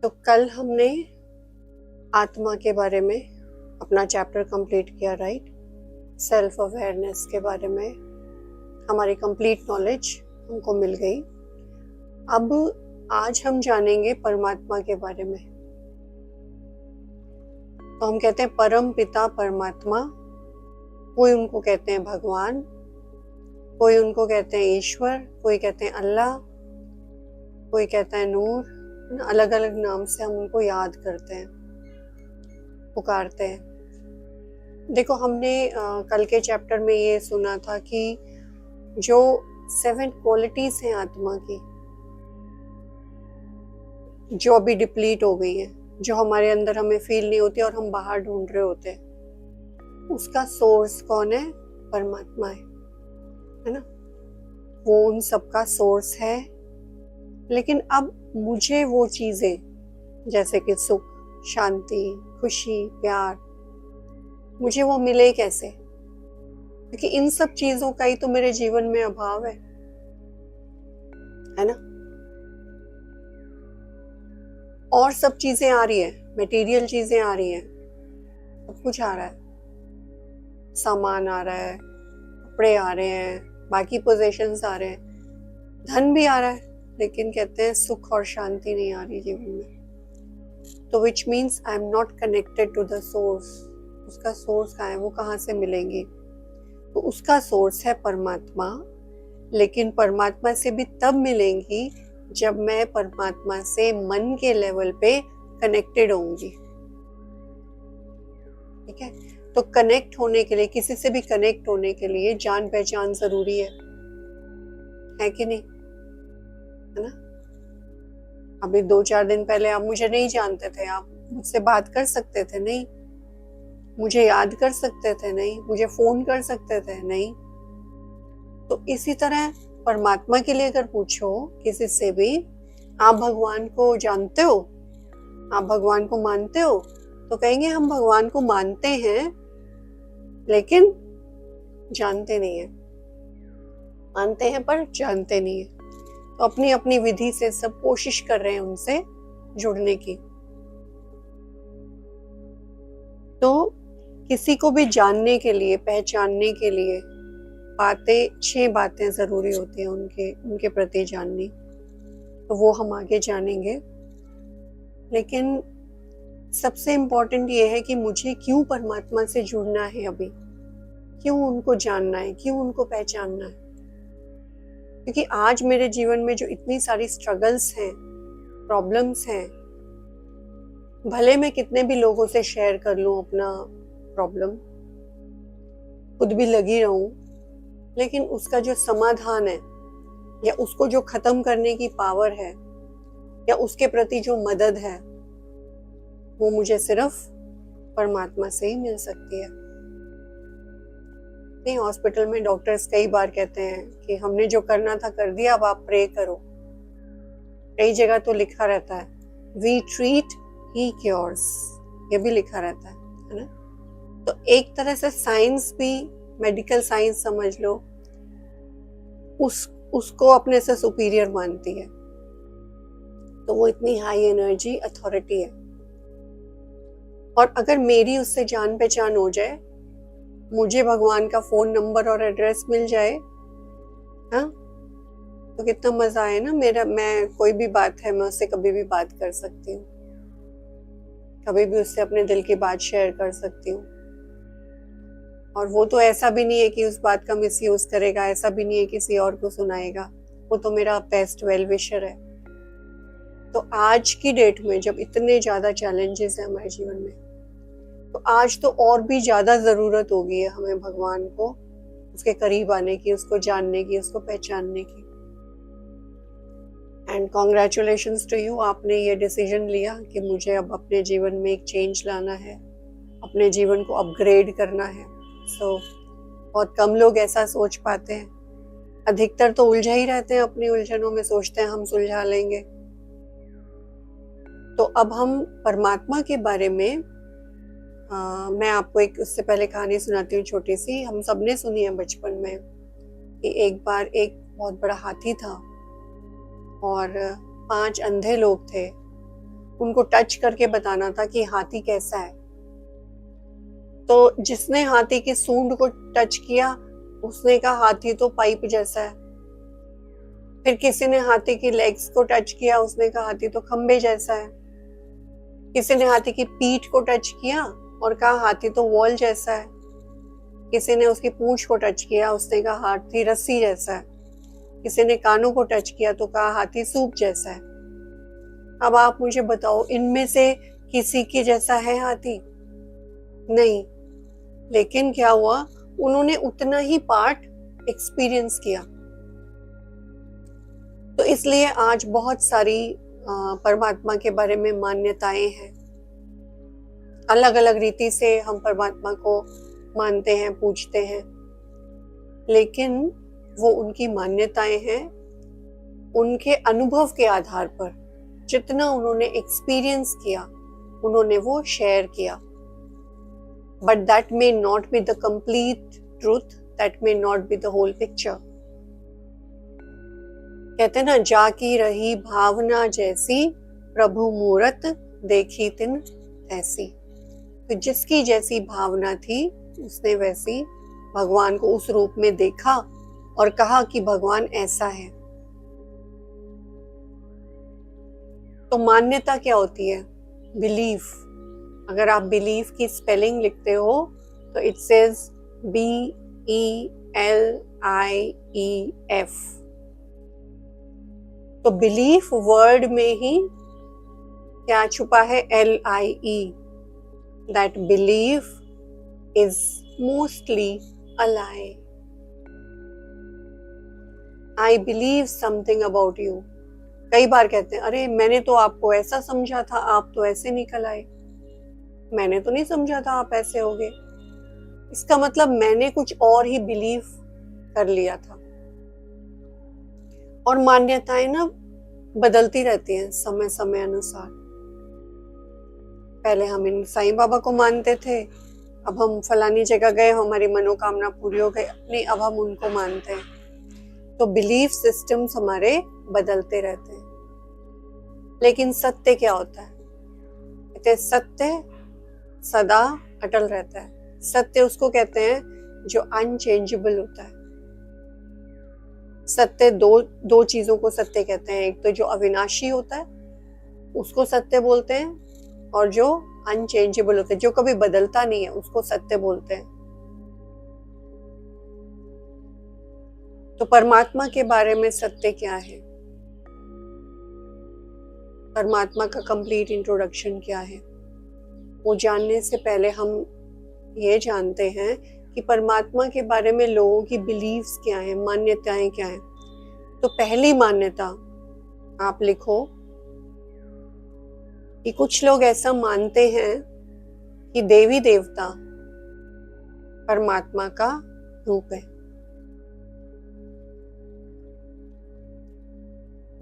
तो कल हमने आत्मा के बारे में अपना चैप्टर कंप्लीट किया, राइट। सेल्फ अवेयरनेस के बारे में हमारी कंप्लीट नॉलेज हमको मिल गई। अब आज हम जानेंगे परमात्मा के बारे में। तो हम कहते हैं परम पिता परमात्मा, कोई उनको कहते हैं भगवान, कोई उनको कहते हैं ईश्वर, कोई कहते हैं अल्लाह, कोई कहता है नूर। अलग अलग नाम से हम उनको याद करते हैं, पुकारते हैं। देखो, हमने कल के चैप्टर में ये सुना था कि जो 7 क्वालिटीज हैं आत्मा की, जो अभी डिप्लीट हो गई है, जो हमारे अंदर हमें फील नहीं होती और हम बाहर ढूंढ रहे होते हैं, उसका सोर्स कौन है? परमात्मा है ना। वो उन सबका सोर्स है। लेकिन अब मुझे वो चीजें जैसे कि सुख, शांति, खुशी, प्यार, मुझे वो मिले कैसे? क्योंकि इन सब चीजों का ही तो मेरे जीवन में अभाव है ना। और सब चीजें आ रही है, मटेरियल चीजें आ रही हैं, सब कुछ आ रहा है, सामान आ रहा है, कपड़े आ रहे हैं, बाकी पोजेशंस आ रहे हैं, धन भी आ रहा है, लेकिन कहते हैं सुख और शांति नहीं आ रही जीवन में। तो which means I am not connected to the source. उसका सोर्स कहाँ है? वो कहाँ से मिलेंगी? तो उसका सोर्स है परमात्मा। लेकिन परमात्मा से भी तब मिलेंगी जब मैं परमात्मा से मन के लेवल पे कनेक्टेड होंगी। ठीक है। तो कनेक्ट होने के लिए, किसी से भी कनेक्ट होने के लिए जान पहचान जरूरी है कि नहीं? है ना। अभी 2-4 दिन पहले आप मुझे नहीं जानते थे, आप मुझसे बात कर सकते थे नहीं, मुझे याद कर सकते थे नहीं, मुझे फोन कर सकते थे नहीं। तो इसी तरह परमात्मा के लिए अगर पूछो किसी से भी, आप भगवान को जानते हो, आप भगवान को मानते हो, तो कहेंगे हम भगवान को मानते हैं लेकिन जानते नहीं है। मानते हैं पर जानते नहीं है। तो अपनी अपनी विधि से सब कोशिश कर रहे हैं उनसे जुड़ने की। तो किसी को भी जानने के लिए, पहचानने के लिए 6 बातें जरूरी होती हैं उनके प्रति जाननी। तो वो हम आगे जानेंगे। लेकिन सबसे इम्पोर्टेंट ये है कि मुझे क्यों परमात्मा से जुड़ना है, अभी क्यों उनको जानना है, क्यों उनको पहचानना है। क्योंकि आज मेरे जीवन में जो इतनी सारी स्ट्रगल्स हैं, प्रॉब्लम्स हैं, भले मैं कितने भी लोगों से शेयर कर लूं अपना प्रॉब्लम, खुद भी लगी रहूं, लेकिन उसका जो समाधान है या उसको जो खत्म करने की पावर है या उसके प्रति जो मदद है, वो मुझे सिर्फ परमात्मा से ही मिल सकती है। नहीं, हॉस्पिटल में डॉक्टर्स कई बार कहते हैं कि हमने जो करना था कर दिया, अब आप प्रे करो। कई जगह तो लिखा रहता है वी ट्रीट ही क्योर्स, ये भी लिखा रहता है ना। तो एक तरह से साइंस भी, मेडिकल साइंस समझ लो, उसको अपने से सुपीरियर मानती है। तो वो इतनी हाई एनर्जी अथॉरिटी है। और अगर मेरी उससे जान पहचान हो जाए, मुझे भगवान का फोन नंबर और एड्रेस मिल जाए, हाँ, तो कितना मजा आए ना। मैं कोई भी बात है, मैं उससे कभी भी बात कर सकती हूँ, कभी भी उससे अपने दिल की बात शेयर कर सकती हूँ। और वो तो ऐसा भी नहीं है कि उस बात का मिसयूज करेगा, ऐसा भी नहीं है किसी और को सुनाएगा। वो तो मेरा बेस्ट वेल विशर है। तो आज की डेट में जब इतने ज्यादा चैलेंजेस हैं हमारे जीवन में, तो आज तो और भी ज्यादा जरूरत होगी है हमें भगवान को, उसके करीब आने की, उसको जानने की, उसको पहचानने की। एंड कॉन्ग्रेचुलेशंस टू यू, आपने ये डिसीजन लिया कि मुझे अब अपने जीवन में एक चेंज लाना है, अपने जीवन को अपग्रेड करना है। सो बहुत कम लोग ऐसा सोच पाते हैं। अधिकतर तो उलझे ही रहते हैं अपनी उलझनों में, सोचते हैं हम सुलझा लेंगे। तो अब हम परमात्मा के बारे में मैं आपको एक उससे पहले कहानी सुनाती हूँ, छोटी सी। हम सबने सुनी है बचपन में कि एक बार एक बहुत बड़ा हाथी था और 5 अंधे लोग थे उनको टच करके बताना था कि हाथी कैसा है। तो जिसने हाथी की सूंड को टच किया उसने कहा हाथी तो पाइप जैसा है। फिर किसी ने हाथी की लेग्स को टच किया, उसने कहा हाथी तो खंबे जैसा है। किसी ने हाथी की पीठ को टच किया और कहा हाथी तो वॉल जैसा है। किसी ने उसकी पूंछ को टच किया, उसने कहा हाथी रस्सी जैसा है। किसी ने कानों को टच किया तो कहा हाथी सूप जैसा है। अब आप मुझे बताओ, इनमें से किसी के जैसा है हाथी? नहीं। लेकिन क्या हुआ, उन्होंने उतना ही पार्ट एक्सपीरियंस किया। तो इसलिए आज बहुत सारी परमात्मा के बारे में मान्यताएं हैं। अलग अलग रीति से हम परमात्मा को मानते हैं, पूजते हैं, लेकिन वो उनकी मान्यताएं हैं उनके अनुभव के आधार पर। जितना उन्होंने एक्सपीरियंस किया उन्होंने वो शेयर किया। But that may not be the complete truth, that may not be the whole picture. कहते ना, जाकी रही भावना जैसी, प्रभु मूरत देखी तिन ऐसी। तो जिसकी जैसी भावना थी उसने वैसी भगवान को उस रूप में देखा और कहा कि भगवान ऐसा है। तो मान्यता क्या होती है? बिलीफ। अगर आप बिलीफ की स्पेलिंग लिखते हो तो इट सेज BELIEF। तो बिलीफ वर्ड में ही क्या छुपा है? LIE। That belief is mostly a lie. I believe something about you। कई बार कहते हैं, अरे मैंने तो आपको ऐसा समझा था, आप तो ऐसे निकल आए। मैंने तो नहीं समझा था आप ऐसे होगे। इसका मतलब मैंने कुछ और ही बिलीव कर लिया था। और मान्यताएं ना बदलती रहती हैं समय समय अनुसार। पहले हम इन साईं बाबा को मानते थे, अब हम फलानी जगह गए, हमारी मनोकामना पूरी हो गई अपनी, अब हम उनको मानते हैं। तो बिलीफ सिस्टम्स हमारे बदलते रहते हैं। लेकिन सत्य क्या होता है? कहते सत्य सदा अटल रहता है। सत्य उसको कहते हैं जो अनचेंजेबल होता है। सत्य दो चीजों को सत्य कहते हैं। एक तो जो अविनाशी होता है उसको सत्य बोलते हैं, और जो अनचेंजेबल होता है, जो कभी बदलता नहीं है, उसको सत्य बोलते हैं। तो परमात्मा के बारे में सत्य क्या है? परमात्मा का कंप्लीट इंट्रोडक्शन क्या है? वो जानने से पहले हम ये जानते हैं कि परमात्मा के बारे में लोगों की बिलीव्स क्या है, मान्यताएं क्या है। तो पहली मान्यता आप लिखो कि कुछ लोग ऐसा मानते हैं कि देवी देवता परमात्मा का रूप है।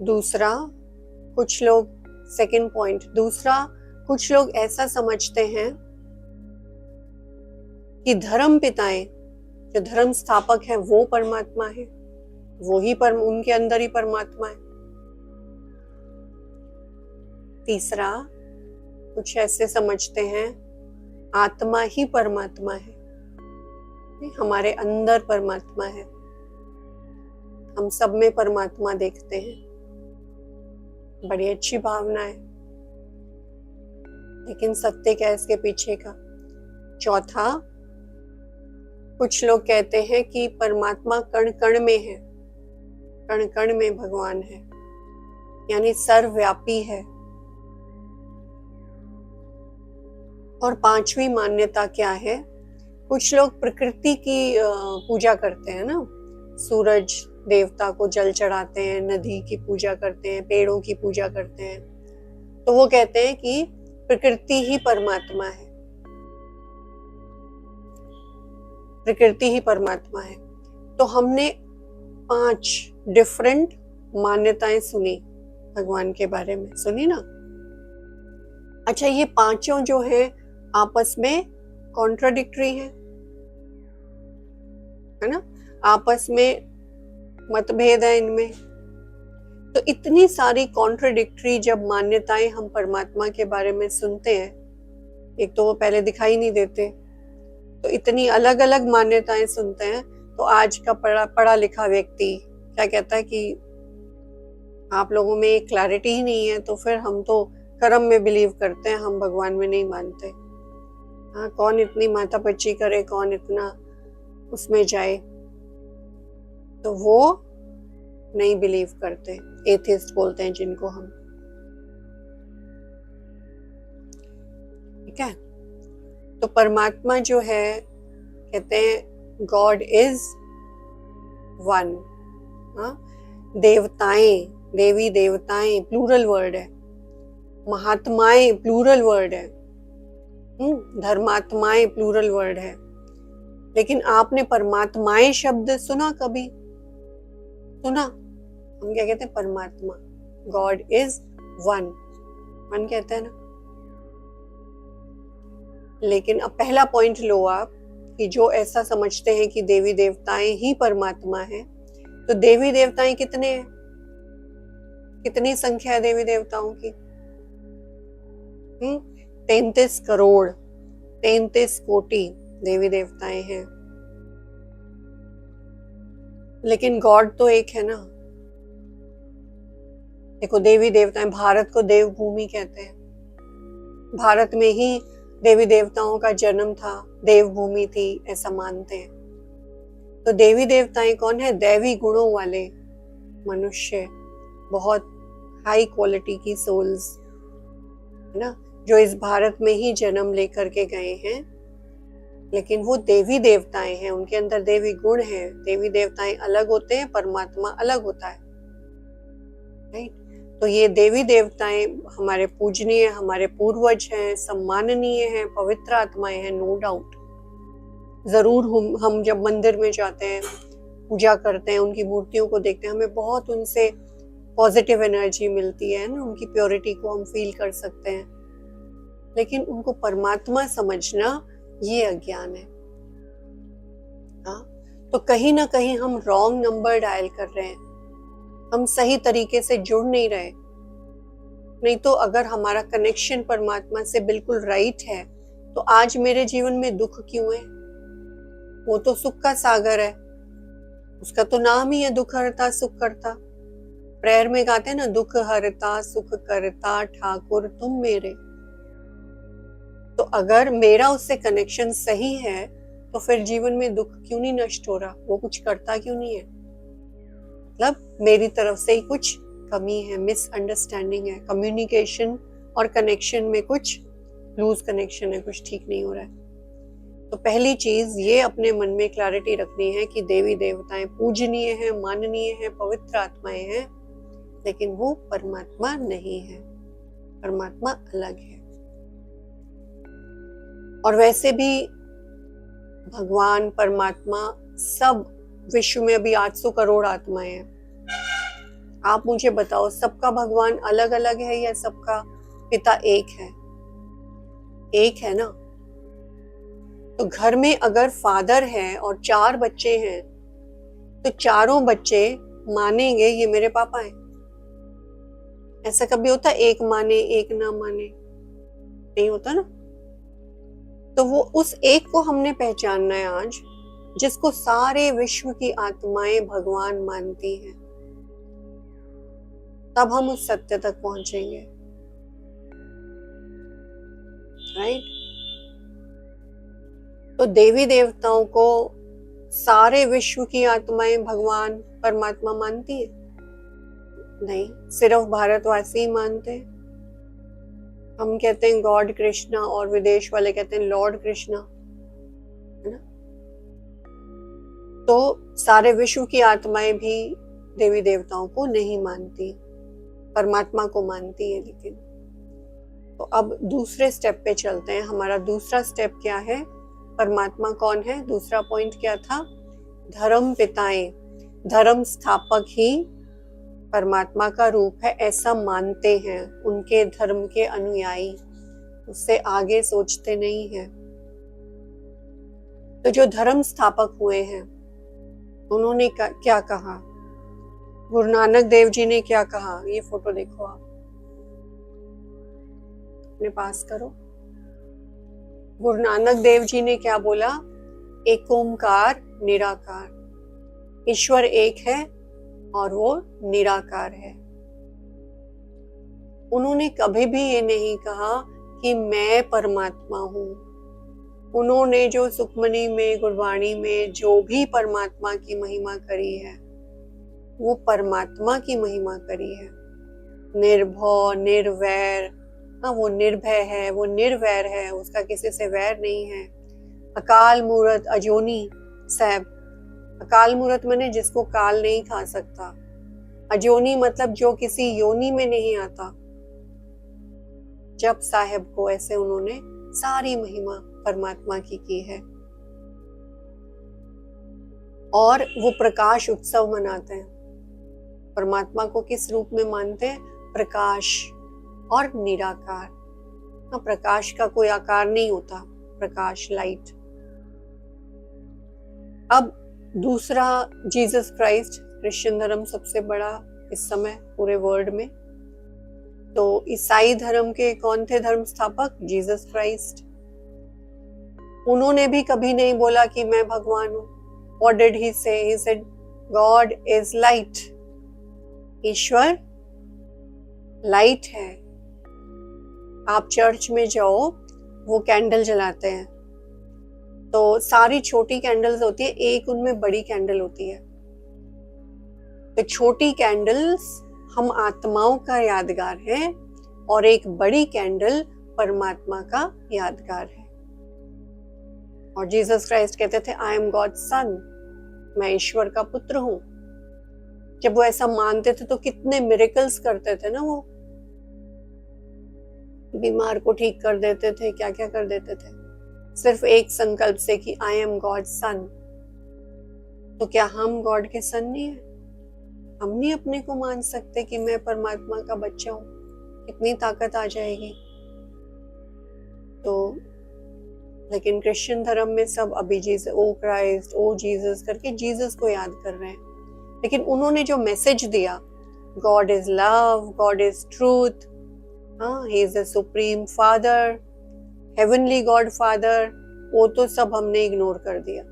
दूसरा, कुछ लोग, सेकंड पॉइंट, दूसरा, कुछ लोग ऐसा समझते हैं कि धर्म पिताएं, जो धर्म स्थापक है, वो परमात्मा है, वो ही उनके अंदर ही परमात्मा है। तीसरा, कुछ ऐसे समझते हैं आत्मा ही परमात्मा है, हमारे अंदर परमात्मा है, हम सब में परमात्मा देखते हैं। बड़ी अच्छी भावना है, लेकिन सत्य क्या है इसके पीछे का? चौथा, कुछ लोग कहते हैं कि परमात्मा कण कण में है, कण कण में भगवान है, यानी सर्वव्यापी है। और पांचवी मान्यता क्या है? कुछ लोग प्रकृति की पूजा करते हैं ना, सूरज देवता को जल चढ़ाते हैं, नदी की पूजा करते हैं, पेड़ों की पूजा करते हैं। तो वो कहते हैं कि प्रकृति ही परमात्मा है, प्रकृति ही परमात्मा है। तो हमने 5 डिफरेंट मान्यताएं सुनी भगवान के बारे में, सुनी ना? अच्छा, ये पांचों जो है आपस में कॉन्ट्राडिक्टरी है ना? आपस में मतभेद है इनमें। तो इतनी सारी कॉन्ट्रडिक्टरी जब मान्यताएं हम परमात्मा के बारे में सुनते हैं, एक तो वो पहले दिखाई नहीं देते, तो इतनी अलग अलग मान्यताएं सुनते हैं, तो आज का पढ़ा लिखा व्यक्ति क्या कहता है कि आप लोगों में एक क्लैरिटी ही नहीं है, तो फिर हम तो कर्म में बिलीव करते हैं, हम भगवान में नहीं मानते। हाँ, कौन इतनी माथापच्ची करे, कौन इतना उसमें जाए, तो वो नहीं बिलीव करते, एथिस्ट बोलते हैं जिनको हम। ठीक है, तो परमात्मा जो है, कहते हैं गॉड इज वन। देवताएं, देवी देवताएं प्लूरल वर्ड है, महात्माएं प्लूरल वर्ड है, धर्मात्माएं प्लूरल वर्ड है, लेकिन आपने परमात्माएं शब्द सुना कभी? सुना? हम क्या कहते हैं? परमात्मा, गॉड इज वन, वन कहते हैं ना। लेकिन अब पहला पॉइंट लो आप, कि जो ऐसा समझते हैं कि देवी देवताएं ही परमात्मा है, तो देवी देवताएं कितने हैं? कितनी संख्या है देवी देवताओं की? 33 करोड़, 33 कोटि देवी देवताएं हैं। लेकिन गॉड तो एक है ना। देखो, देवी देवताएं, भारत को देवभूमि कहते हैं, भारत में ही देवी देवताओं का जन्म था, देवभूमि थी, ऐसा मानते हैं। तो देवी देवताएं कौन है? दैवी गुणों वाले मनुष्य, बहुत हाई क्वालिटी की सोल्स, है ना, जो इस भारत में ही जन्म लेकर के गए हैं, लेकिन वो देवी देवताएं हैं, उनके अंदर देवी गुण है। देवी देवताएं अलग होते हैं, परमात्मा अलग होता है, राइट। तो ये देवी देवताएं हमारे पूजनीय, हमारे पूर्वज हैं, सम्माननीय हैं, पवित्र आत्माएं हैं, नो डाउट। जरूर हम जब मंदिर में जाते हैं, पूजा करते हैं, उनकी मूर्तियों को देखते हैं, हमें बहुत उनसे पॉजिटिव एनर्जी मिलती है ना, उनकी प्योरिटी को हम फील कर सकते हैं। लेकिन उनको परमात्मा समझना ये अज्ञान है। हाँ, तो कहीं ना कहीं हम रॉन्ग नंबर डायल कर रहे हैं, हम सही तरीके से जुड़ नहीं रहे। नहीं तो अगर हमारा कनेक्शन परमात्मा से बिल्कुल राइट है, तो आज मेरे जीवन में दुख क्यों है? वो तो सुख का सागर है, उसका तो नाम ही है दुख हरता सुख करता। प्रेयर में गाते हैं ना, दुख हरता सुख करता ठाकुर तुम मेरे। तो अगर मेरा उससे कनेक्शन सही है, तो फिर जीवन में दुख क्यों नहीं नष्ट हो रहा? वो कुछ करता क्यों नहीं है? मतलब मेरी तरफ से ही कुछ कमी है, मिसअंडरस्टैंडिंग है, कम्युनिकेशन और कनेक्शन में कुछ लूज कनेक्शन है, कुछ ठीक नहीं हो रहा है। तो पहली चीज ये अपने मन में क्लैरिटी रखनी है कि देवी देवताएं पूजनीय हैं, माननीय हैं, पवित्र आत्माएं हैं, लेकिन वो परमात्मा नहीं है, परमात्मा अलग है। और वैसे भी भगवान, परमात्मा, सब विश्व में अभी 800 करोड़ आत्माएं हैं। आप मुझे बताओ, सबका भगवान अलग अलग है या सबका पिता एक है? एक है ना। तो घर में अगर फादर है और 4 बच्चे हैं, तो चारों बच्चे मानेंगे ये मेरे पापा हैं। ऐसा कभी होता एक माने एक ना माने? नहीं होता ना। तो वो उस एक को हमने पहचानना है आज, जिसको सारे विश्व की आत्माएं भगवान मानती हैं। तब हम उस सत्य तक पहुंचेंगे, राइट। तो देवी देवताओं को सारे विश्व की आत्माएं भगवान परमात्मा मानती है? नहीं, सिर्फ भारतवासी मानते हैं। हम कहते हैं गॉड कृष्णा, और विदेश वाले कहते हैं लॉर्ड कृष्णा, है ना। तो सारे विश्व की आत्माएं भी देवी देवताओं को नहीं मानती, परमात्मा को मानती है। लेकिन तो अब दूसरे स्टेप पे चलते हैं। हमारा दूसरा स्टेप क्या है? परमात्मा कौन है? दूसरा पॉइंट क्या था? धर्म पिताएं, धर्म स्थापक ही परमात्मा का रूप है, ऐसा मानते हैं उनके धर्म के अनुयायी, उससे आगे सोचते नहीं हैं। तो जो धर्म स्थापक हुए हैं, उन्होंने क्या कहा? गुरु नानक देव जी ने क्या कहा, ये फोटो देखो आप, अपने पास करो। गुरु नानक देव जी ने क्या बोला, एक ओंकार निराकार, ईश्वर एक है और वो निराकार है। उन्होंने कभी भी ये नहीं कहा कि मैं परमात्मा हूं। उन्होंने जो सुखमनी में, गुरबाणी में जो भी परमात्मा की महिमा करी है, वो परमात्मा की महिमा करी है। निर्भय, निर्वैर, हाँ वो निर्भय है, वो निर्वैर है, उसका किसी से वैर नहीं है। अकाल मूरत अजोनी साहब, अकाल मूरत माने जिसको काल नहीं खा सकता, अजोनी मतलब जो किसी योनि में नहीं आता। जप साहेब को ऐसे उन्होंने सारी महिमा परमात्मा की है। और वो प्रकाश उत्सव मनाते हैं। परमात्मा को किस रूप में मानते हैं, प्रकाश और निराकार। हाँ, प्रकाश का कोई आकार नहीं होता, प्रकाश, लाइट। अब दूसरा, जीसस क्राइस्ट, क्रिश्चियन धर्म सबसे बड़ा इस समय पूरे वर्ल्ड में। तो ईसाई धर्म के कौन थे धर्म स्थापक, जीसस क्राइस्ट। उन्होंने भी कभी नहीं बोला कि मैं भगवान हूं। What did he say? He said, God is light. Ishwar light है। आप चर्च में जाओ, वो कैंडल जलाते हैं, तो सारी छोटी कैंडल्स होती है, एक उनमें बड़ी कैंडल होती है। तो छोटी कैंडल्स हम आत्माओं का यादगार है और एक बड़ी कैंडल परमात्मा का यादगार है। और जीसस क्राइस्ट कहते थे, आई एम गॉड सन, मैं ईश्वर का पुत्र हूं। जब वो ऐसा मानते थे तो कितने मिरेकल्स करते थे ना, वो बीमार को ठीक कर देते थे, क्या क्या कर देते थे, सिर्फ एक संकल्प से कि आई एम गॉड सन। तो क्या हम गॉड के सन नहीं है? हम नहीं अपने को मान सकते कि मैं परमात्मा का बच्चा हूं? कितनी ताकत आ जाएगी। तो लेकिन क्रिश्चियन धर्म में सब अभी जीसस, ओ क्राइस्ट, ओ जीसस करके जीसस को याद कर रहे हैं। लेकिन उन्होंने जो मैसेज दिया, God is love, God is truth, he is the supreme father, heavenly God father, वो तो सब हमने इग्नोर कर दिया।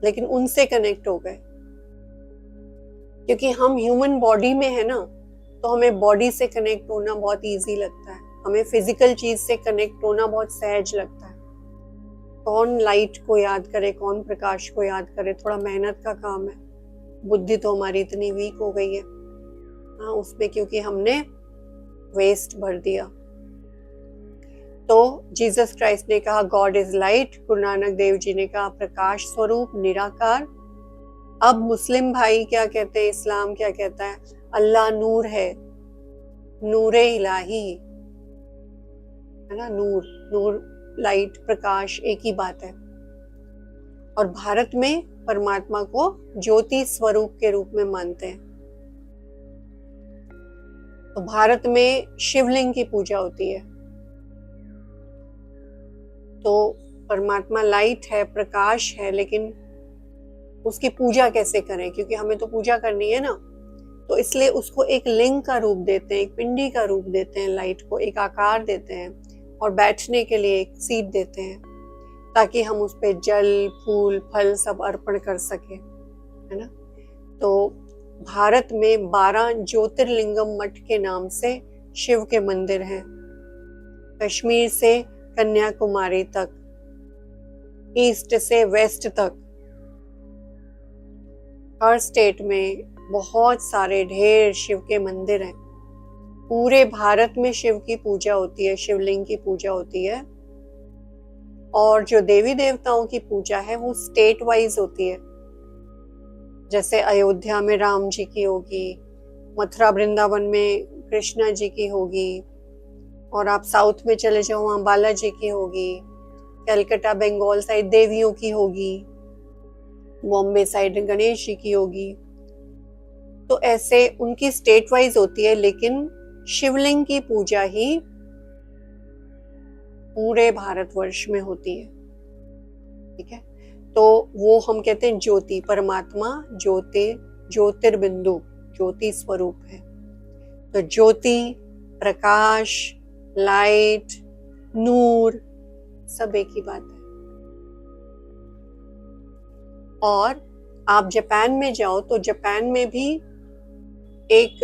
लेकिन उनसे कनेक्ट हो गए, क्योंकि हम ह्यूमन बॉडी में है ना, तो हमें बॉडी से कनेक्ट होना बहुत इजी लगता है, हमें फिजिकल चीज से कनेक्ट होना बहुत सहज लगता है। कौन लाइट को याद करे, कौन प्रकाश को याद करे, थोड़ा मेहनत का काम है। बुद्धि तो हमारी इतनी वीक हो गई है, हाँ, उसमें क्योंकि हमने वेस्ट भर दिया। तो जीसस क्राइस्ट ने कहा God is light, Guru Nanak Dev ji ने कहा प्रकाश स्वरूप, निराकार। अब मुस्लिम भाई क्या कहते हैं, इस्लाम क्या कहता है, अल्लाह नूर है, नूरे इलाही है ना, नूर, नूर, लाइट, प्रकाश एक ही बात है। और भारत में परमात्मा को ज्योति स्वरूप के रूप में मानते हैं। तो भारत में शिवलिंग की पूजा होती है। तो परमात्मा लाइट है, प्रकाश है, लेकिन उसकी पूजा कैसे करें, क्योंकि हमें तो पूजा करनी है ना। तो इसलिए उसको एक लिंग का रूप देते हैं, एक पिंडी का रूप देते हैं, लाइट को एक आकार देते हैं, और बैठने के लिए एक सीट देते हैं, ताकि हम उस पे जल, फूल, फल सब अर्पण कर सके, है ना। तो भारत में 12 ज्योतिर्लिंगम मठ के नाम से शिव के मंदिर हैं, कश्मीर से कन्याकुमारी तक, ईस्ट से वेस्ट तक, हर स्टेट में बहुत सारे ढेर शिव के मंदिर हैं। पूरे भारत में शिव की पूजा होती है, शिवलिंग की पूजा होती है। और जो देवी देवताओं की पूजा है वो स्टेट वाइज होती है। जैसे अयोध्या में राम जी की होगी, मथुरा वृंदावन में कृष्णा जी की होगी, और आप साउथ में चले जाओ वहाँ बालाजी की होगी, कलकत्ता बंगाल साइड देवियों की होगी, बॉम्बे साइड गणेश जी की होगी। तो ऐसे उनकी स्टेट वाइज होती है, लेकिन शिवलिंग की पूजा ही पूरे भारतवर्ष में होती है, ठीक है। तो वो हम कहते हैं ज्योति, परमात्मा ज्योति, ज्योतिर्बिंदु, ज्योति स्वरूप है। तो ज्योति, प्रकाश, लाइट, नूर सब एक ही बात है। और आप जापान में जाओ तो जापान में भी एक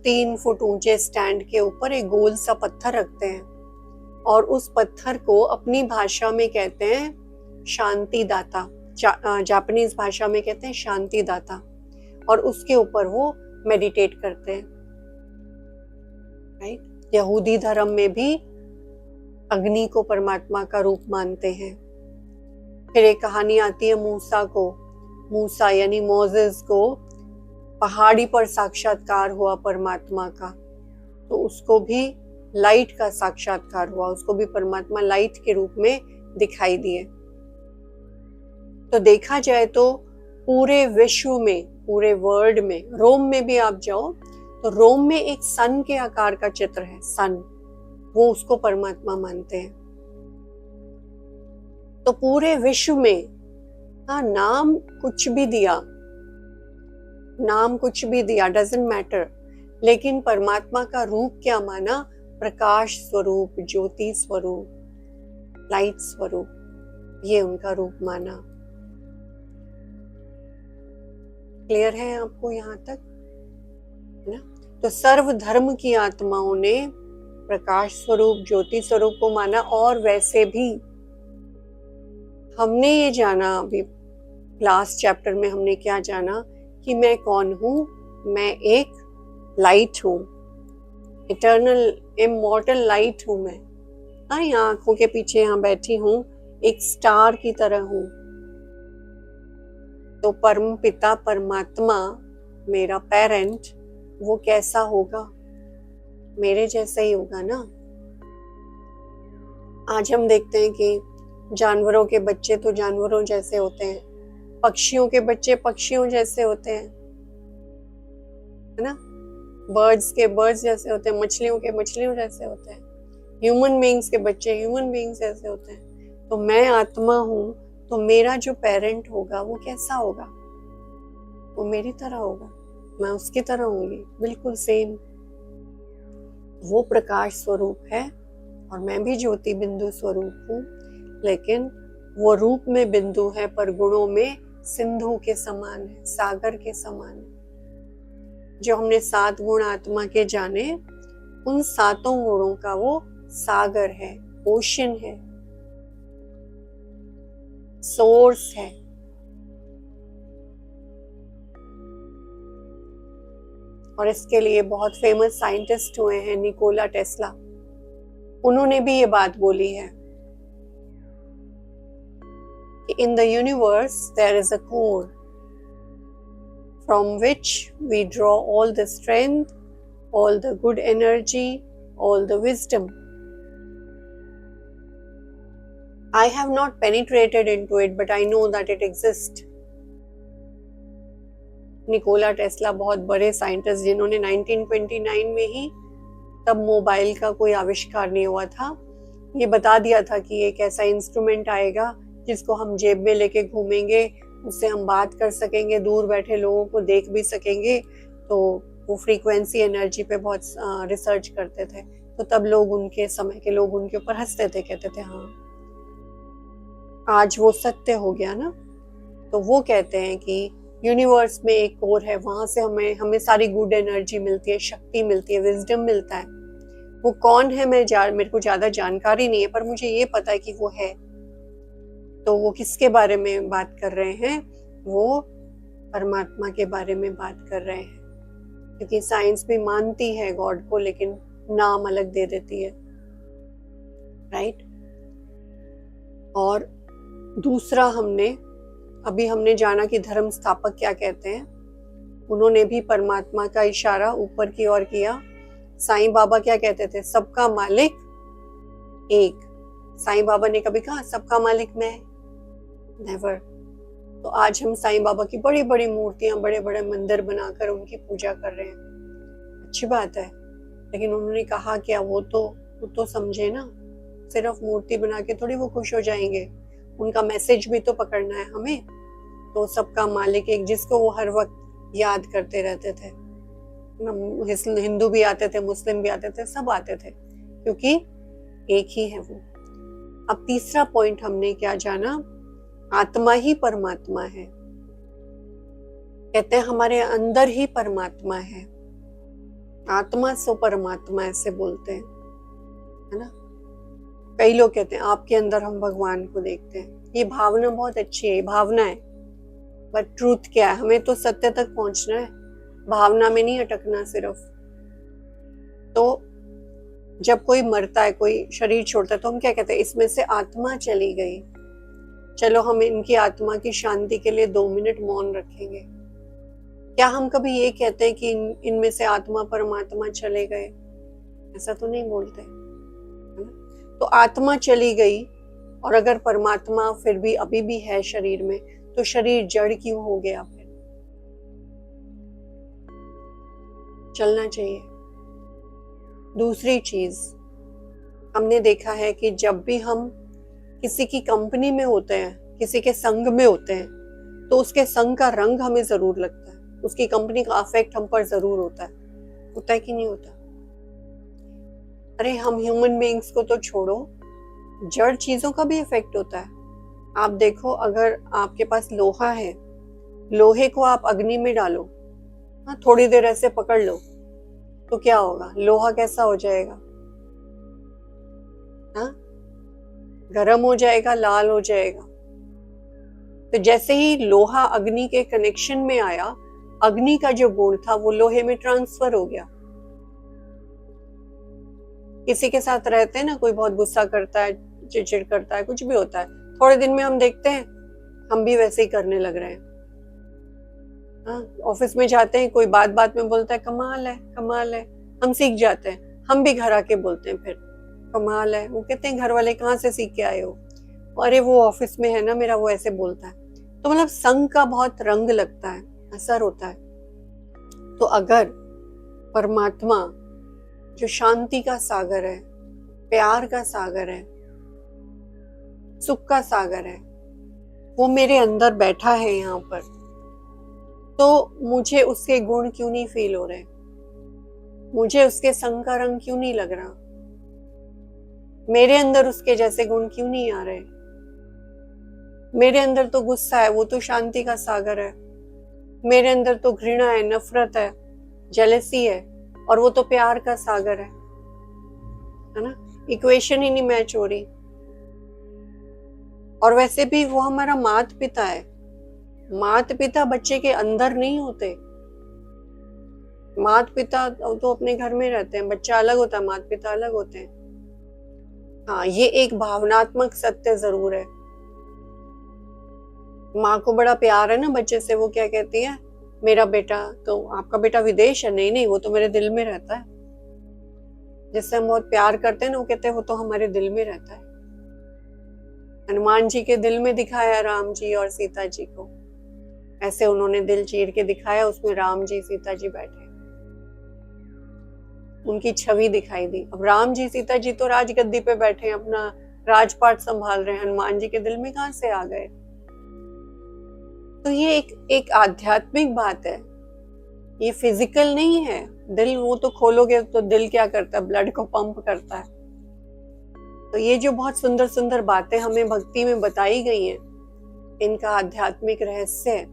3 फुट ऊंचे स्टैंड के ऊपर एक गोल सा पत्थर रखते हैं और उस पत्थर को अपनी भाषा में कहते हैं शांति दाता, जापानीज भाषा में कहते हैं शांति दाता, और उसके ऊपर वो मेडिटेट करते हैं। राइट। यहूदी धर्म में भी अग्नि को परमात्मा का रूप मानते हैं। फिर एक कहानी आती है मूसा यानी मोसेस को पहाड़ी पर साक्षात्कार हुआ परमात्मा का, तो उसको भी लाइट का साक्षात्कार हुआ, उसको भी परमात्मा लाइट के रूप में दिखाई दिए। तो देखा जाए तो पूरे विश्व में, पूरे वर्ल्ड में, रोम में भी आप जाओ तो रोम में एक सन के आकार का चित्र है, सन, वो उसको परमात्मा मानते हैं। तो पूरे विश्व में नाम कुछ भी दिया, डजंट मैटर, लेकिन परमात्मा का रूप क्या माना? प्रकाश स्वरूप, ज्योति स्वरूप, लाइट स्वरूप, ये उनका रूप माना। क्लियर है आपको यहाँ तक? है ना? तो सर्व धर्म की आत्माओं ने प्रकाश स्वरूप, ज्योति स्वरूप को माना। और वैसे भी हमने ये जाना, अभी लास्ट चैप्टर में हमने क्या जाना कि मैं कौन हूं? मैं एक लाइट हूं, इटर्नल इमॉर्टल लाइट हूं मैं। यहाँ आंखों के पीछे यहाँ बैठी हूं, एक स्टार की तरह हूं। तो परम पिता परमात्मा, मेरा पेरेंट, वो कैसा होगा? मेरे जैसा ही होगा ना। आज हम देखते हैं कि जानवरों के बच्चे तो जानवरों जैसे होते हैं, पक्षियों के बच्चे पक्षियों जैसे होते हैं, है ना? बर्ड्स के बर्ड्स जैसे होते हैं, मछलियों के मछलियों जैसे होते हैं, ह्यूमन बीइंग्स के बच्चे ह्यूमन बीइंग्स जैसे होते हैं। तो मैं आत्मा हूं, तो मेरा जो पेरेंट होगा वो कैसा होगा? वो मेरी तरह होगा, मैं उसकी तरह होंगी, बिल्कुल सेम। वो प्रकाश स्वरूप है और मैं भी ज्योति बिंदु स्वरूप हूँ, लेकिन वो रूप में बिंदु है पर गुणों में सिंधु के समान है, सागर के समान है। जो हमने 7 गुण आत्मा के जाने, उन 7 गुणों का वो सागर है, ओशन है, सोर्स है। और इसके लिए बहुत फेमस साइंटिस्ट हुए हैं, निकोला टेस्ला। उन्होंने भी ये बात बोली है कि in the universe there is a core from which we draw all the strength, all the good energy, all the wisdom. I have not penetrated into it, but I know that it exists. Nikola Tesla बहुत बड़े scientist, जिन्होंने 1929 में ही, तब mobile का कोई आविष्कार नहीं हुआ था, ये बता दिया था कि एक ऐसा इंस्ट्रूमेंट आएगा जिसको हम जेब में लेके घूमेंगे, उससे हम बात कर सकेंगे, दूर बैठे लोगों को देख भी सकेंगे। तो वो फ्रीक्वेंसी एनर्जी पे बहुत रिसर्च करते थे। तो तब लोग, उनके समय के लोग उनके ऊपर हंसते थे, कहते थे हाँ आज वो सत्य हो गया ना। तो वो कहते हैं कि यूनिवर्स में एक कोर है, वहां से हमें सारी गुड एनर्जी मिलती है, शक्ति मिलती है, विजडम मिलता है। वो कौन है मेरे को ज्यादा जानकारी नहीं है, पर मुझे ये पता है कि वो है। तो वो किसके बारे में बात कर रहे हैं? वो परमात्मा के बारे में बात कर रहे हैं, क्योंकि साइंस भी मानती है गॉड को, लेकिन नाम अलग दे देती है, राइट। और दूसरा, अभी हमने जाना कि धर्म स्थापक क्या कहते हैं। उन्होंने भी परमात्मा का इशारा ऊपर की ओर किया। साईं बाबा क्या कहते थे? सबका मालिक एक। साईं बाबा ने कभी कहा सबका मालिक मैं? नेवर। तो आज हम साईं बाबा की बड़ी बड़ी मूर्तियां, बड़े बड़े मंदिर बनाकर उनकी पूजा कर रहे हैं, अच्छी बात है, लेकिन उन्होंने कहा क्या? वो तो समझे ना, सिर्फ मूर्ति बना के थोड़ी वो खुश हो जाएंगे, उनका मैसेज भी तो पकड़ना है हमें। तो सबका मालिक एक, जिसको वो हर वक्त याद करते रहते थे। हिंदू भी आते थे, मुस्लिम भी आते थे, सब आते थे, क्योंकि एक ही है वो। अब तीसरा पॉइंट हमने क्या जाना, आत्मा ही परमात्मा है। कहते हैं हमारे अंदर ही परमात्मा है, आत्मा सो परमात्मा ऐसे बोलते हैं, है ना। कई लोग कहते हैं आपके अंदर हम भगवान को देखते हैं। ये भावना बहुत अच्छी है, भावना है, बट ट्रूथ क्या है, हमें तो सत्य तक पहुंचना है, भावना में नहीं अटकना सिर्फ। तो जब कोई मरता है, कोई शरीर छोड़ता है, तो हम क्या कहते हैं, इसमें से आत्मा चली गई, चलो हम इनकी आत्मा की शांति के लिए 2 मिनट मौन रखेंगे। क्या हम कभी ये कहते हैं कि इनमें से आत्मा परमात्मा चले गए? ऐसा तो नहीं बोलते, है ना। तो आत्मा चली गई, और अगर परमात्मा फिर भी अभी भी है शरीर में, तो शरीर जड़ क्यों हो गया? फिर चलना चाहिए। दूसरी चीज हमने देखा है कि जब भी हम किसी की कंपनी में होते हैं, किसी के संग में होते हैं, तो उसके संग का रंग हमें जरूर लगता है, उसकी कंपनी का अफेक्ट हम पर जरूर होता है कि नहीं होता? अरे हम ह्यूमन बीइंग्स को तो छोड़ो, जड़ चीजों का भी इफेक्ट होता है। आप देखो, अगर आपके पास लोहा है, लोहे को आप अग्नि में डालो, हाँ, थोड़ी देर ऐसे पकड़ लो, तो क्या होगा? लोहा कैसा हो जाएगा? हाँ, गरम हो जाएगा, लाल हो जाएगा। तो जैसे ही लोहा अग्नि के कनेक्शन में आया, अग्नि का जो गुण था वो लोहे में ट्रांसफर हो गया। किसी के साथ रहते हैं ना, कोई बहुत गुस्सा करता है, चिड़चिड़ करता है, कुछ भी होता है, थोड़े दिन में हम देखते हैं हम भी वैसे ही करने लग रहे हैं। हाँ, ऑफिस में जाते हैं, कोई बात बात में बोलता है कमाल है, कमाल है, हम सीख जाते हैं, हम भी घर आके बोलते हैं फिर कमाल है। वो कहते हैं घर वाले कहाँ से सीख के आए हो? अरे वो ऑफिस में है ना मेरा, वो ऐसे बोलता है। तो मतलब संग का बहुत रंग लगता है, असर होता है। तो अगर परमात्मा जो शांति का सागर है, प्यार का सागर है, सुख का सागर है, वो मेरे अंदर बैठा है यहाँ पर, तो मुझे उसके गुण क्यों नहीं फील हो रहे? मुझे उसके संग का रंग क्यों नहीं लग रहा? मेरे अंदर उसके जैसे गुण क्यों नहीं आ रहे? मेरे अंदर तो गुस्सा है, वो तो शांति का सागर है। मेरे अंदर तो घृणा है, नफरत है, जेलसी है, और वो तो प्यार का सागर है ना। इक्वेशन ही नहीं मैच हो रही। और वैसे भी वो हमारा माता पिता है। माता पिता बच्चे के अंदर नहीं होते। माता पिता तो अपने घर में रहते हैं, बच्चा अलग होता है, माता पिता अलग होते हैं। हाँ, ये एक भावनात्मक सत्य जरूर है। माँ को बड़ा प्यार है ना बच्चे से, वो क्या कहती है, मेरा बेटा, तो आपका बेटा विदेश है? नहीं नहीं, वो तो मेरे दिल में रहता है। जिससे हम बहुत प्यार करते हैं ना, वो कहते हैं वो तो हमारे दिल में रहता है। हनुमान जी के दिल में दिखाया राम जी और सीता जी को, ऐसे उन्होंने दिल चीर के दिखाया, उसमें राम जी सीता जी बैठे, उनकी छवि दिखाई दी। अब राम जी सीता जी तो राजगद्दी पे बैठे हैं, अपना राजपाट संभाल रहे हैं, हनुमान जी के दिल में कहां से आ गए? तो ये एक आध्यात्मिक बात है, ये फिजिकल नहीं है। दिल वो तो खोलोगे तो दिल क्या करता है? ब्लड को पंप करता है। तो ये जो बहुत सुंदर सुंदर बातें हमें भक्ति में बताई गई हैं, इनका आध्यात्मिक रहस्य है।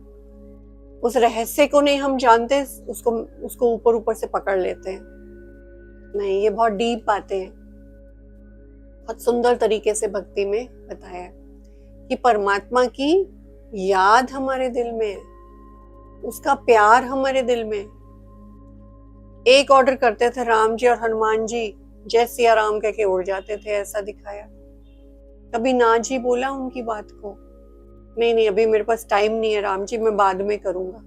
उस रहस्य को नहीं हम जानते, उसको ऊपर ऊपर से पकड़ लेते हैं। नहीं, ये बहुत डीप बातें हैं, बहुत सुंदर तरीके से भक्ति में बताया है कि परमात्मा की याद हमारे दिल में है, उसका प्यार हमारे दिल में। एक ऑर्डर करते थे राम जी और हनुमान जी, जय सिया राम कह के उड़ जाते थे, ऐसा दिखाया। कभी ना जी बोला उनकी बात को, नहीं नहीं अभी मेरे पास टाइम नहीं है राम जी, मैं बाद में करूंगा।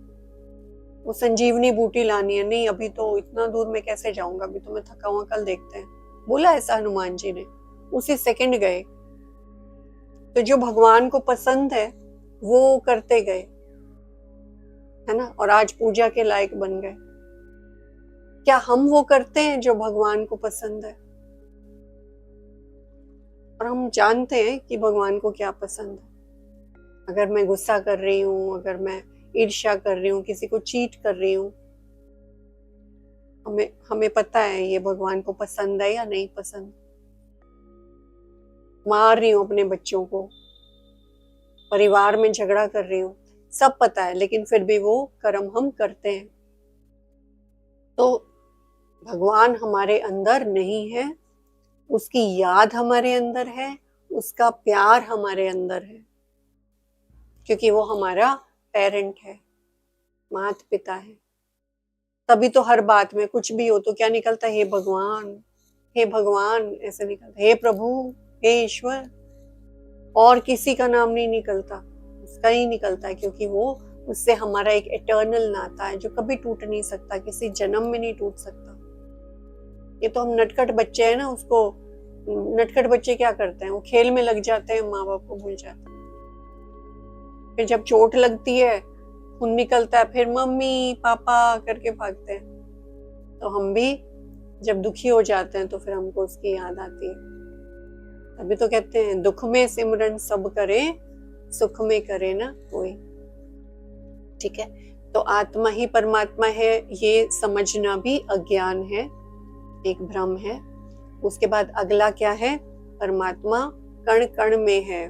वो संजीवनी बूटी लानी है, नहीं अभी तो इतना दूर मैं कैसे जाऊंगा, अभी तो मैं थका हुआ, कल देखते हैं। बोला ऐसा हनुमान जी ने, उसी सेकंड गए। तो जो भगवान को पसंद है वो करते गए, है ना, और आज पूजा के लायक बन गए। क्या हम वो करते हैं जो भगवान को पसंद है? और हम जानते हैं कि भगवान को क्या पसंद है। अगर मैं गुस्सा कर रही हूँ, अगर मैं ईर्ष्या कर रही हूँ, किसी को चीट कर रही हूँ, हमें हमें पता है ये भगवान को पसंद है या नहीं पसंद। मार रही हूँ अपने बच्चों को, परिवार में झगड़ा कर रही हूँ, सब पता है, लेकिन फिर भी वो कर्म हम करते हैं। तो भगवान हमारे अंदर नहीं है, उसकी याद हमारे अंदर है, उसका प्यार हमारे अंदर है, क्योंकि वो हमारा पेरेंट है, माता पिता है। तभी तो हर बात में कुछ भी हो तो क्या निकलता है, हे भगवान, हे भगवान, ऐसे निकलता, हे प्रभु, हे ईश्वर, और किसी का नाम नहीं निकलता, उसका ही निकलता है, क्योंकि वो उससे हमारा एक इटर्नल नाता है जो कभी टूट नहीं सकता, किसी जन्म में नहीं टूट सकता। ये तो हम नटखट बच्चे हैं ना, उसको नटखट बच्चे क्या करते हैं, वो खेल में लग जाते हैं, माँ बाप को भूल जाते हैं। फिर जब चोट लगती है, खून निकलता है, फिर मम्मी पापा करके भागते हैं। तो हम भी जब दुखी हो जाते हैं तो फिर हमको उसकी याद आती है। तभी तो कहते हैं दुख में सिमरन सब करे, सुख में करे ना कोई। ठीक है, तो आत्मा ही परमात्मा है, ये समझना भी अज्ञान है, एक भ्रम है। उसके बाद अगला क्या है, परमात्मा कण कण में है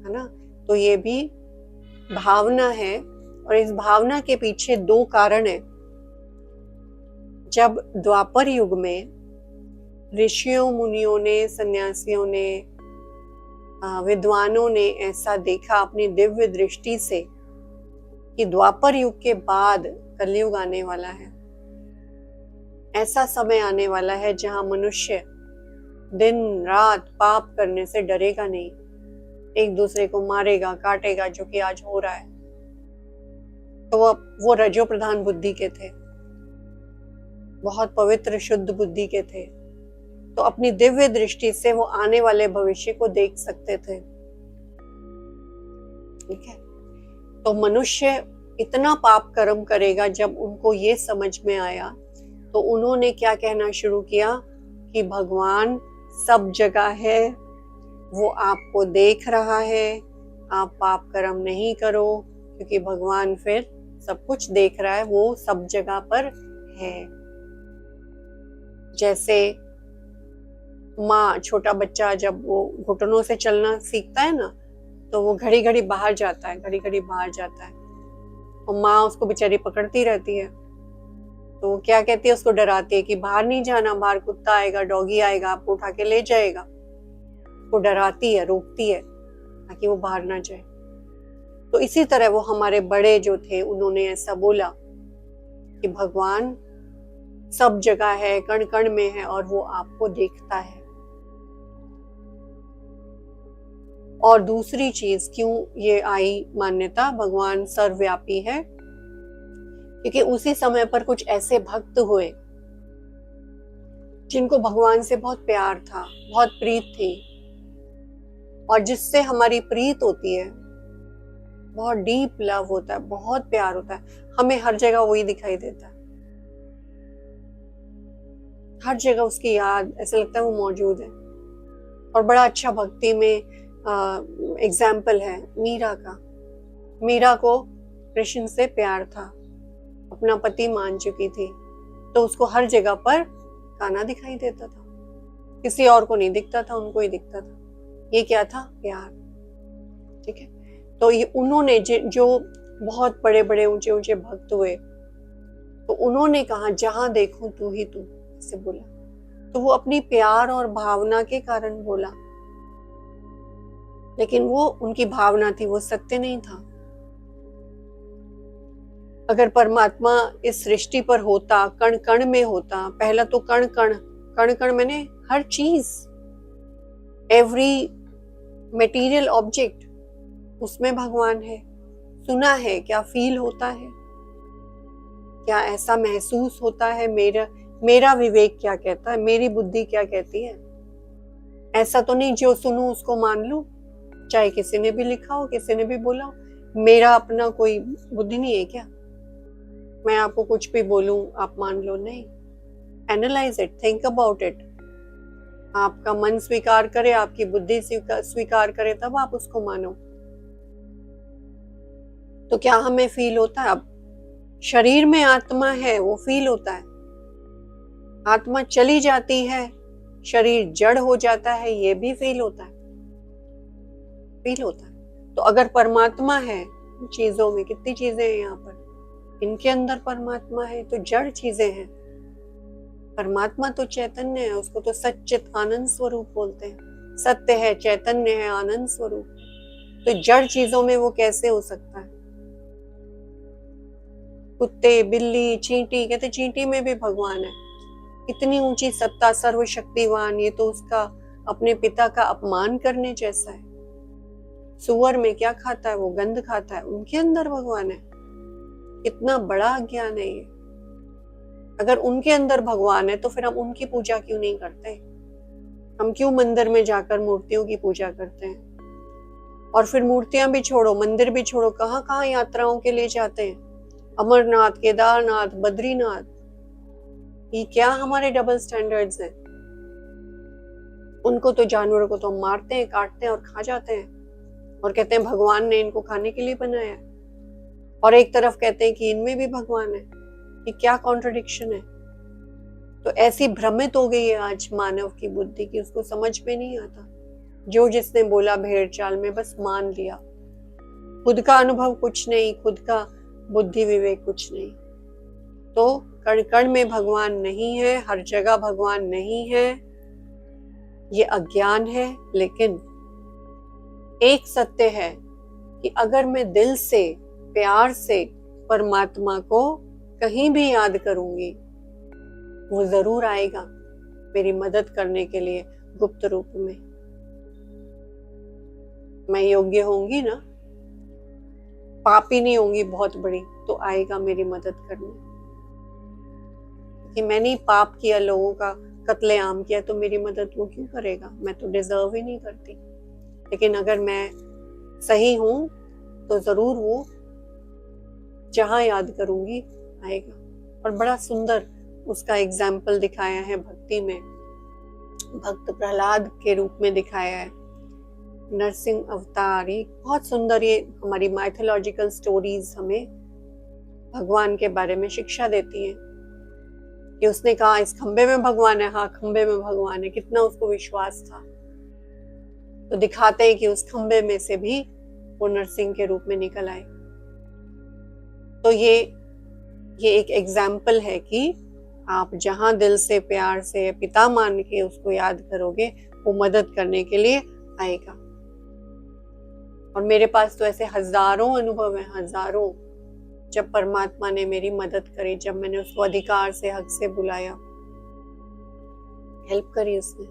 ना। तो ये भी भावना है, और इस भावना के पीछे दो कारण है। जब द्वापर युग में ऋषियों मुनियों ने, सन्यासियों ने, विद्वानों ने ऐसा देखा अपनी दिव्य दृष्टि से कि द्वापर युग के बाद कलयुग आने वाला है, ऐसा समय आने वाला है जहां मनुष्य दिन रात पाप करने से डरेगा नहीं, एक दूसरे को मारेगा काटेगा, जो कि आज हो रहा है। तो वो रजो प्रधान बुद्धि के थे, बहुत पवित्र शुद्ध बुद्धि के थे, तो अपनी दिव्य दृष्टि से वो आने वाले भविष्य को देख सकते थे। ठीक है, तो मनुष्य इतना पाप कर्म करेगा। जब उनको ये समझ में आया तो उन्होंने क्या कहना शुरू किया कि भगवान सब जगह है, वो आपको देख रहा है, आप पाप कर्म नहीं करो, क्योंकि भगवान फिर सब कुछ देख रहा है, वो सब जगह पर है। जैसे माँ, छोटा बच्चा जब वो घुटनों से चलना सीखता है ना, तो वो घड़ी घड़ी बाहर जाता है, घड़ी घड़ी बाहर जाता है, और माँ उसको बेचारी पकड़ती रहती है। तो वो क्या कहती है, उसको डराती है कि बाहर नहीं जाना, बाहर कुत्ता आएगा, डॉगी आएगा, आपको उठा के ले जाएगा। वो डराती है, रोकती है ताकि वो बाहर ना जाए। तो इसी तरह वो हमारे बड़े जो थे, उन्होंने ऐसा बोला कि भगवान सब जगह है, कण कण में है, और वो आपको देखता है। और दूसरी चीज, क्यों ये आई मान्यता भगवान सर्वव्यापी है, क्योंकि उसी समय पर कुछ ऐसे भक्त हुए जिनको भगवान से बहुत प्यार था, बहुत प्रीत थी, और जिससे हमारी प्रीत होती है, बहुत डीप लव होता है, बहुत प्यार होता है, हमें हर जगह वही दिखाई देता है, हर जगह उसकी याद, ऐसा लगता है वो मौजूद है। और बड़ा अच्छा भक्ति में एग्जाम्पल है मीरा का। मीरा को कृष्ण से प्यार था, अपना पति मान चुकी थी, तो उसको हर जगह पर कान्हा दिखाई देता था, किसी और को नहीं दिखता था, उनको ही दिखता था। ये क्या था, प्यार। ठीक है, तो ये उन्होंने जो बहुत बड़े बड़े ऊंचे ऊंचे भक्त हुए, तो उन्होंने कहा जहां देखूं तू ही तू, से बोला। तो वो अपनी प्यार और भावना के कारण बोला, लेकिन वो उनकी भावना थी, वो सत्य नहीं था। अगर परमात्मा इस सृष्टि पर होता, कण कण में होता, पहला तो कण कण, कण कण मैंने हर चीज, एवरी मटेरियल ऑब्जेक्ट, उसमें भगवान है। सुना है, क्या फील होता है, क्या ऐसा महसूस होता है, मेरा विवेक क्या कहता है, मेरी बुद्धि क्या कहती है। ऐसा तो नहीं जो सुनूं उसको मान लूं, चाहे किसी ने भी लिखा हो, किसी ने भी बोला हो। मेरा अपना कोई बुद्धि नहीं है क्या, मैं आपको कुछ भी बोलूं आप मान लो? नहीं, analyse it, think about it. आपका मन स्वीकार करे, आपकी बुद्धि स्वीकार करे, तब आप उसको मानो। तो क्या हमें फील होता है? अब शरीर में आत्मा है, वो फील होता है, आत्मा चली जाती है, शरीर जड़ हो जाता है, ये भी फील होता है, फील होता है। तो अगर परमात्मा है चीजों में, कितनी चीजें हैं यहाँ पर, इनके अंदर परमात्मा है तो जड़ चीजें हैं। परमात्मा तो चैतन्य है, उसको तो सच्चित आनंद स्वरूप बोलते हैं। सत्य है, चैतन्य है, आनंद स्वरूप। तो जड़ चीजों में वो कैसे हो सकता है? कुत्ते, बिल्ली, चींटी, कहते चींटी में भी भगवान है। इतनी ऊंची सत्ता, सर्वशक्तिवान, ये तो उसका अपने पिता का अपमान करने जैसा है। सुअर में क्या खाता है? वो गंध खाता है, उनके अंदर भगवान है। कितना बड़ा अज्ञान है ये। अगर उनके अंदर भगवान है तो फिर हम उनकी पूजा क्यों नहीं करते? हम क्यों मंदिर में जाकर मूर्तियों की पूजा करते हैं? और फिर मूर्तियां भी छोड़ो, मंदिर भी छोड़ो, कहाँ कहाँ यात्राओं के लिए जाते हैं? अमरनाथ, केदारनाथ, बद्रीनाथ। ये क्या हमारे डबल स्टैंडर्ड्स हैं? उनको तो, जानवरों को तो हम मारते हैं, काटते हैं और खा जाते हैं और कहते हैं भगवान ने इनको खाने के लिए बनाया है। और एक तरफ कहते हैं कि इनमें भी भगवान है। ये क्या कॉन्ट्रडिक्शन है? तो ऐसी भ्रमित हो गई है आज मानव की बुद्धि की, उसको समझ में नहीं आता। जो जिसने बोला भेड़ चाल में, बस मान लिया। खुद का अनुभव कुछ नहीं, खुद का बुद्धि विवेक कुछ नहीं। तो कण कण में भगवान नहीं है, हर जगह भगवान नहीं है, ये अज्ञान है। लेकिन एक सत्य है कि अगर मैं दिल से, प्यार से परमात्मा को कहीं भी याद करूंगी, वो जरूर आएगा मेरी मदद करने के लिए गुप्त रूप में। मैं योग्य होंगी ना, पापी नहीं होंगी बहुत बड़ी, तो आएगा मेरी मदद करने। कि मैंने पाप किया, लोगों का कत्लेआम किया, तो मेरी मदद वो क्यों करेगा? मैं तो डिजर्व ही नहीं करती। लेकिन अगर मैं सही हूं तो जरूर वो जहां याद करूंगी आएगा। और बड़ा सुंदर उसका एग्जाम्पल दिखाया है भक्ति में। भक्त प्रहलाद के रूप में दिखाया है, नरसिंह अवतार। ये बहुत सुंदर, ये हमारी माइथोलॉजिकल स्टोरीज हमें भगवान के बारे में शिक्षा देती हैं। कि उसने कहा इस खंबे में भगवान है, हाँ खंबे में भगवान है, कितना उसको विश्वास था। तो दिखाते हैं कि उस खंबे में से भी वो नरसिंह के रूप में निकल आए। तो ये एक एग्जाम्पल है कि आप जहां दिल से, प्यार से, पिता मान के उसको याद करोगे, वो मदद करने के लिए आएगा। और मेरे पास तो ऐसे हजारों अनुभव हैं, हजारों, जब परमात्मा ने मेरी मदद करी, जब मैंने उसको अधिकार से, हक से बुलाया, हेल्प करी उसने।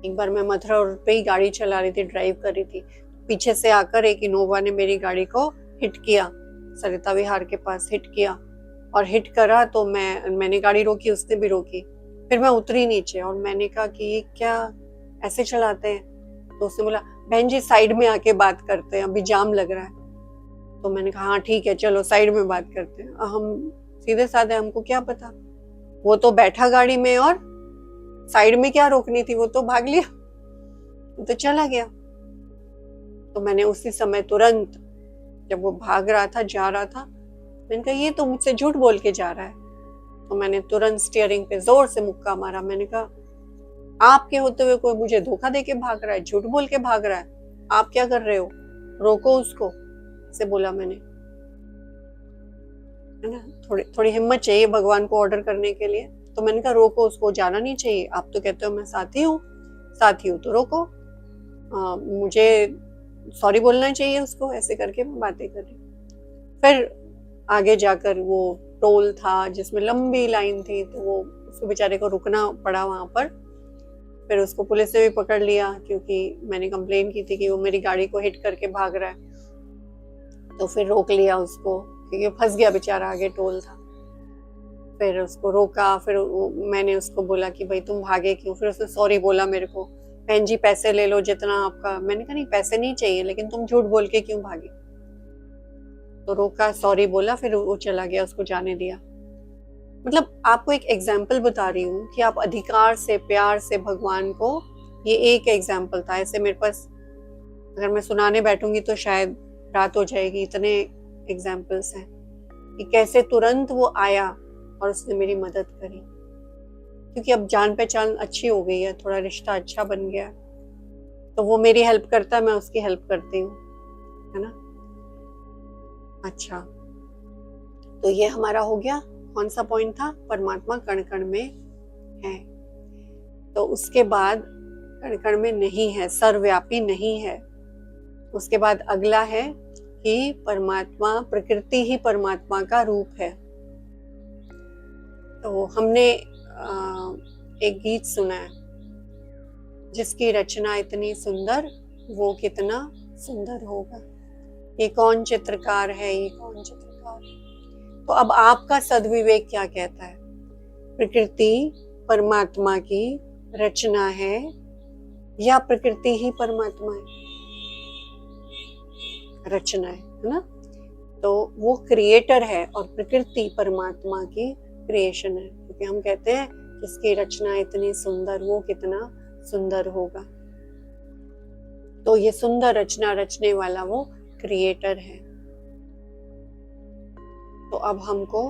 एक बार मैं मथुरा रोड पे ही गाड़ी चला रही थी, ड्राइव कर रही थी, पीछे से आकर एक इनोवा ने मेरी गाड़ी को हिट किया, सरिता विहार के पास हिट किया। और हिट करा तो मैंने गाड़ी रोकी, उसने भी रोकी। फिर मैं उतरी नीचे और मैंने कहा कि ये क्या ऐसे चलाते हैं? तो उसने बोला बहन जी साइड में आके बात करते हैं, अभी जाम लग रहा है। तो मैंने कहा हाँ ठीक है, चलो साइड में बात करते हैं। हम सीधे साधे, हमको क्या पता, वो तो बैठा गाड़ी में और साइड में क्या रोकनी थी, वो तो भाग लिया, वो तो चला गया। तो मैंने उसी समय तुरंत, जब वो भाग रहा था, जा रहा था, मैंने कहा ये तो मुझसे झूठ बोल के जा रहा है। तो मैंने तुरंत स्टीयरिंग पे जोर से मुक्का मारा। मैंने कहा आपके होते हुए कोई मुझे धोखा देके भाग रहा है, झूठ बोल के भाग रहा है, आप क्या कर रहे हो, रोको उसको, से बोला मैंने। है ना, थोड़ी हिम्मत चाहिए भगवान को ऑर्डर करने के लिए। तो मैंने कहा रोको उसको, जाना नहीं चाहिए, आप तो कहते हो मैं साथी हूँ तो रोको, मुझे सॉरी बोलना चाहिए उसको, ऐसे करके मैं बातें कर रही। फिर आगे जाकर वो टोल था जिसमें लंबी लाइन थी, तो वो उसको बेचारे को रुकना पड़ा वहां पर। फिर उसको पुलिस ने भी पकड़ लिया क्योंकि मैंने कंप्लेन की थी कि वो मेरी गाड़ी को हिट करके भाग रहा है। तो फिर रोक लिया उसको क्योंकि फंस गया बेचारा, आगे टोल था। फिर उसको रोका, फिर मैंने उसको बोला कि भाई तुम भागे क्यों? फिर उसने सॉरी बोला मेरे को, बहन जी पैसे ले लो जितना आपका। मैंने कहा नहीं पैसे नहीं चाहिए, लेकिन तुम झूठ बोल के क्यों भागे? तो रोका, सॉरी बोला, फिर वो चला गया, उसको जाने दिया। मतलब आपको एक एग्जाम्पल बता रही हूँ कि आप अधिकार से, प्यार से भगवान को, ये एक एग्जाम्पल था। ऐसे मेरे पास अगर मैं सुनाने बैठूंगी तो शायद रात हो जाएगी, इतने एग्जाम्पल्स हैं कि कैसे तुरंत वो आया और उसने मेरी मदद करी। क्योंकि अब जान पहचान अच्छी हो गई है, थोड़ा रिश्ता अच्छा बन गया, तो वो मेरी हेल्प करता है, मैं उसकी हेल्प करती हूँ, है ना। अच्छा, तो ये हमारा हो गया, कौन सा पॉइंट था, परमात्मा कण कण में है। तो उसके बाद कण कण में नहीं है, सर्वव्यापी नहीं है। उसके बाद अगला है कि परमात्मा, प्रकृति ही परमात्मा का रूप है। तो हमने एक गीत सुना है, जिसकी रचना इतनी सुंदर वो कितना सुंदर होगा। ये कौन चित्रकार है, ये कौन चित्रकार है। तो अब आपका सद्विवेक क्या कहता है, प्रकृति परमात्मा की रचना है या प्रकृति ही परमात्मा है? रचना है ना। तो वो क्रिएटर है और प्रकृति परमात्मा की क्रिएशन है, क्योंकि हम कहते हैं जिसकी रचना इतनी सुंदर वो कितना सुंदर होगा। तो ये सुंदर रचना रचने वाला वो क्रिएटर है। तो अब हमको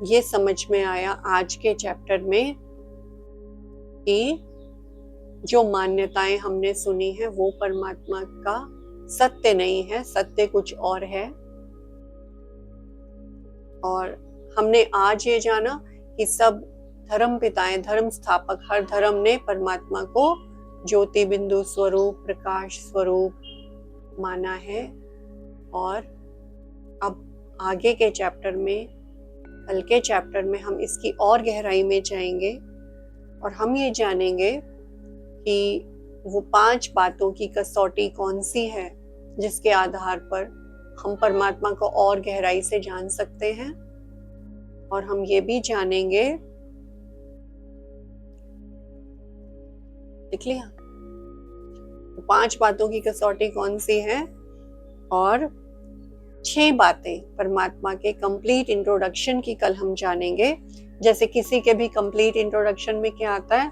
ये समझ में आया आज के चैप्टर में कि जो मान्यताएं हमने सुनी है वो परमात्मा का सत्य नहीं है, सत्य कुछ और है। और हमने आज ये जाना कि सब धर्म पिताएं, धर्म स्थापक, हर धर्म ने परमात्मा को ज्योति बिंदु स्वरूप, प्रकाश स्वरूप माना है। और अब आगे के चैप्टर में, कल के चैप्टर में हम इसकी और गहराई में जाएंगे और हम ये जानेंगे कि वो 5 बातों की कसौटी कौन सी है जिसके आधार पर हम परमात्मा को और गहराई से जान सकते हैं। और हम ये भी जानेंगे, लिख लिया, 5 बातों की कसौटी कौन सी है और 6 बातें परमात्मा के कंप्लीट इंट्रोडक्शन की कल हम जानेंगे। जैसे किसी के भी कंप्लीट इंट्रोडक्शन में क्या आता है,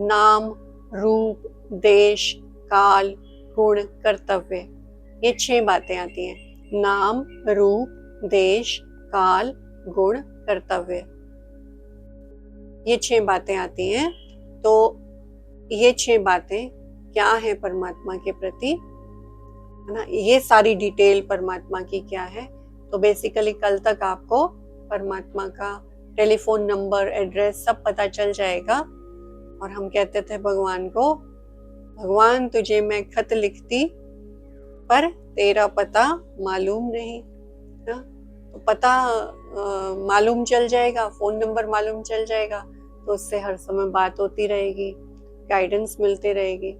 नाम, रूप, देश, काल, गुण, कर्तव्य, ये 6 बातें आती हैं। नाम, रूप, देश, काल, गुण, कर्तव्य, ये 6 बातें आती हैं। तो ये 6 बातें क्या है परमात्मा के प्रति, है ना, ये सारी डिटेल परमात्मा की क्या है। तो बेसिकली कल तक आपको परमात्मा का टेलीफोन नंबर, एड्रेस सब पता चल जाएगा। और हम कहते थे भगवान को, भगवान तुझे मैं खत लिखती पर तेरा पता मालूम नहीं। ना? तो पता मालूम चल जाएगा, फोन नंबर मालूम चल जाएगा, तो उससे हर समय बात होती रहेगी, गाइडेंस मिलती रहेगी।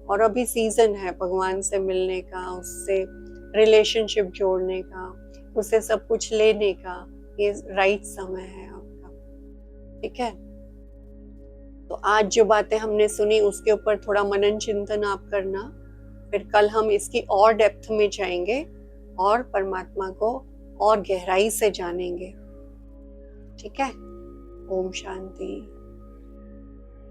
और अभी सीजन है भगवान से मिलने का, उससे रिलेशनशिप जोड़ने का, उससे सब कुछ लेने का, ये राइट समय है आपका। ठीक है, तो आज जो बातें हमने सुनी उसके ऊपर थोड़ा मनन चिंतन आप करना। फिर कल हम इसकी और डेप्थ में जाएंगे और परमात्मा को और गहराई से जानेंगे। ठीक है, ओम शांति।